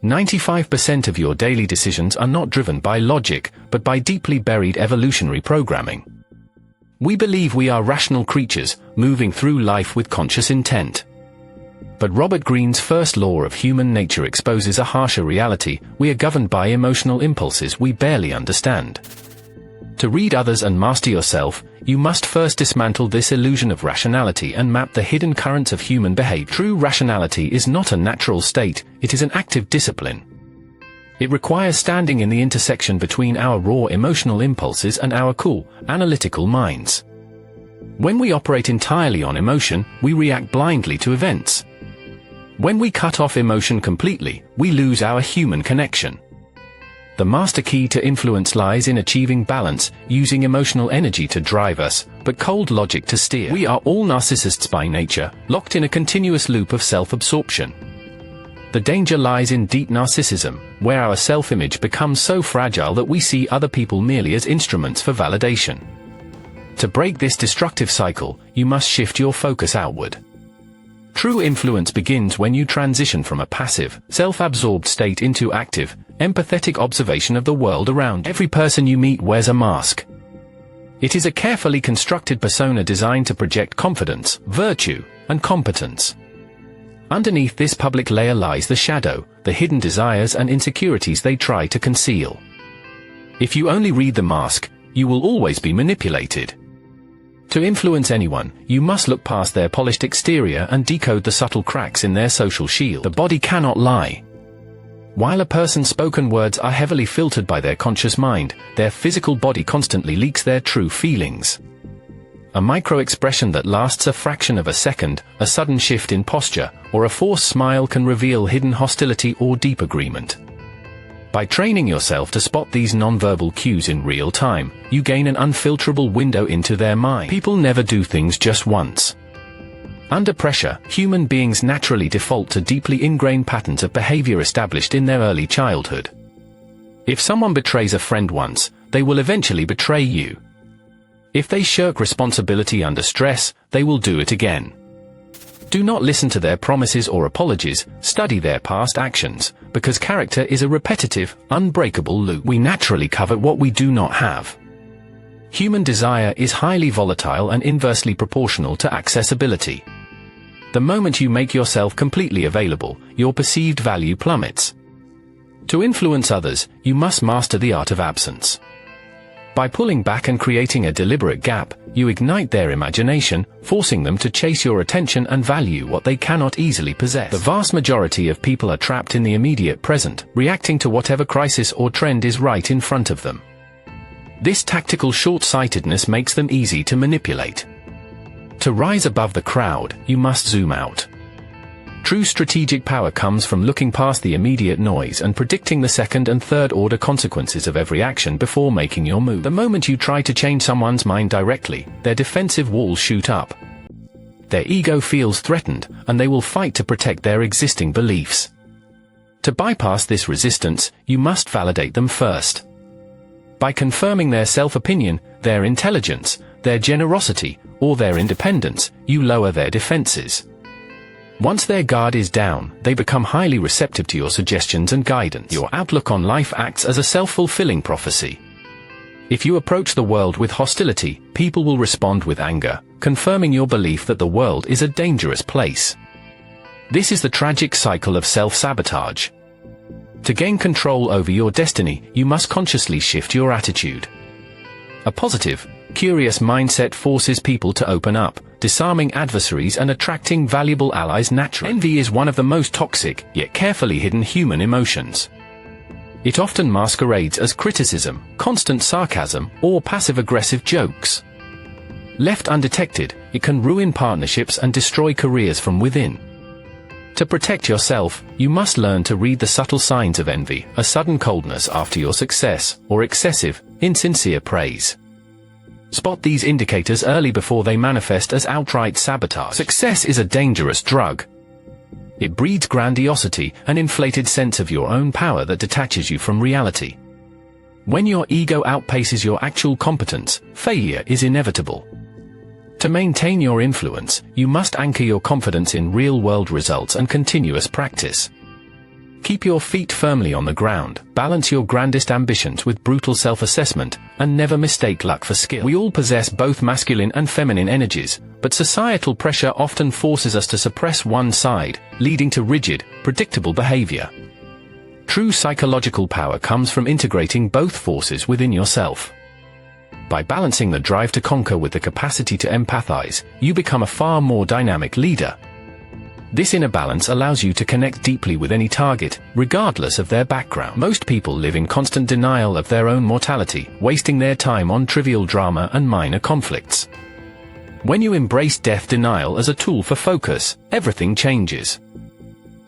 95% of your daily decisions are not driven by logic, but by deeply buried evolutionary programming. We believe we are rational creatures, moving through life with conscious intent. But Robert Greene's first law of human nature exposes a harsher reality: we are governed by emotional impulses we barely understand. To read others and master yourself, you must first dismantle this illusion of rationality and map the hidden currents of human behavior. True rationality is not a natural state, it is an active discipline. It requires standing in the intersection between our raw emotional impulses and our cool, analytical minds. When we operate entirely on emotion, we react blindly to events. When we cut off emotion completely, we lose our human connection. The master key to influence lies in achieving balance, using emotional energy to drive us, but cold logic to steer. We are all narcissists by nature, locked in a continuous loop of self-absorption. The danger lies in deep narcissism, where our self-image becomes so fragile that we see other people merely as instruments for validation. To break this destructive cycle, you must shift your focus outward. True influence begins when you transition from a passive, self-absorbed state into active, empathetic observation of the world around you. Every person you meet wears a mask. It is a carefully constructed persona designed to project confidence, virtue, and competence. Underneath this public layer lies the shadow, the hidden desires and insecurities they try to conceal. If you only read the mask, you will always be manipulated. To influence anyone, you must look past their polished exterior and decode the subtle cracks in their social shield. The body cannot lie. While a person's spoken words are heavily filtered by their conscious mind, their physical body constantly leaks their true feelings. A micro-expression that lasts a fraction of a second, a sudden shift in posture, or a forced smile can reveal hidden hostility or deep agreement. By training yourself to spot these nonverbal cues in real time, you gain an unfilterable window into their mind. People never do things just once. Under pressure, human beings naturally default to deeply ingrained patterns of behavior established in their early childhood. If someone betrays a friend once, they will eventually betray you. If they shirk responsibility under stress, they will do it again. Do not listen to their promises or apologies, study their past actions, because character is a repetitive, unbreakable loop. We naturally covet what we do not have. Human desire is highly volatile and inversely proportional to accessibility. The moment you make yourself completely available, your perceived value plummets. To influence others, you must master the art of absence. By pulling back and creating a deliberate gap, you ignite their imagination, forcing them to chase your attention and value what they cannot easily possess. The vast majority of people are trapped in the immediate present, reacting to whatever crisis or trend is right in front of them. This tactical short-sightedness makes them easy to manipulate. To rise above the crowd, you must zoom out. True strategic power comes from looking past the immediate noise and predicting the second and third order consequences of every action before making your move. The moment you try to change someone's mind directly, their defensive walls shoot up. Their ego feels threatened, and they will fight to protect their existing beliefs. To bypass this resistance, you must validate them first. By confirming their self-opinion, their intelligence, their generosity, or their independence, you lower their defenses. Once their guard is down, they become highly receptive to your suggestions and guidance. Your outlook on life acts as a self-fulfilling prophecy. If you approach the world with hostility, people will respond with anger, confirming your belief that the world is a dangerous place. This is the tragic cycle of self-sabotage. To gain control over your destiny, you must consciously shift your attitude. A positive, curious mindset forces people to open up, disarming adversaries and attracting valuable allies naturally. Envy is one of the most toxic, yet carefully hidden human emotions. It often masquerades as criticism, constant sarcasm, or passive-aggressive jokes. Left undetected, it can ruin partnerships and destroy careers from within. To protect yourself, you must learn to read the subtle signs of envy, a sudden coldness after your success, or excessive, insincere praise. Spot these indicators early before they manifest as outright sabotage. Success is a dangerous drug. It breeds grandiosity, an inflated sense of your own power that detaches you from reality. When your ego outpaces your actual competence, failure is inevitable. To maintain your influence, you must anchor your confidence in real-world results and continuous practice. Keep your feet firmly on the ground, balance your grandest ambitions with brutal self-assessment, and never mistake luck for skill. We all possess both masculine and feminine energies, but societal pressure often forces us to suppress one side, leading to rigid, predictable behavior. True psychological power comes from integrating both forces within yourself. By balancing the drive to conquer with the capacity to empathize, you become a far more dynamic leader. This inner balance allows you to connect deeply with any target, regardless of their background. Most people live in constant denial of their own mortality, wasting their time on trivial drama and minor conflicts. When you embrace death denial as a tool for focus, everything changes.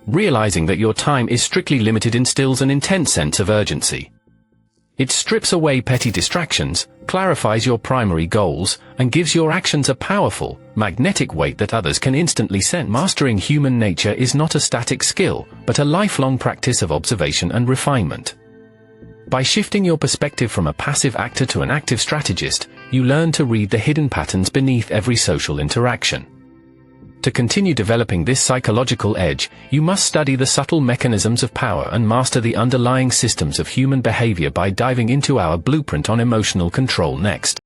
Realizing that your time is strictly limited instills an intense sense of urgency. It strips away petty distractions, clarifies your primary goals, and gives your actions a powerful, magnetic weight that others can instantly sense. Mastering human nature is not a static skill, but a lifelong practice of observation and refinement. By shifting your perspective from a passive actor to an active strategist, you learn to read the hidden patterns beneath every social interaction. To continue developing this psychological edge, you must study the subtle mechanisms of power and master the underlying systems of human behavior by diving into our blueprint on emotional control next.